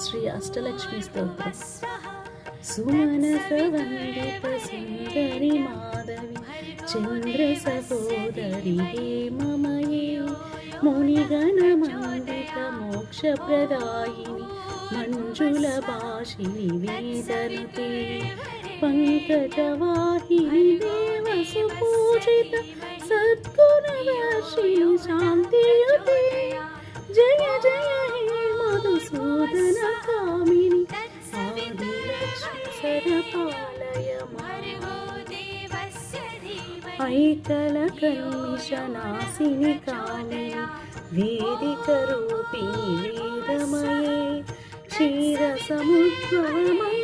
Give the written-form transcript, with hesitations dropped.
శ్రీ అష్టలక్ష్మి స్తోత్రం. సుమనస వందిత సుందరి మాధవి చంద్ర సహోదరి హేమమయే మునిగణ మండిత మోక్ష ప్రదాయిని మంజుల భాషిని వేదనుతే పంకజవాహిని దేవసు పూజిత సద్గుణవర్షిణి శాంతియుతే జయ జయ హే మధుసూదన కామిని ఆదిలక్ష్మి సరపాలయ ఐకల కల్మిషనాశిని కామిని వేదిక రూపిణి వేదమయే క్షీర సముద్రమయ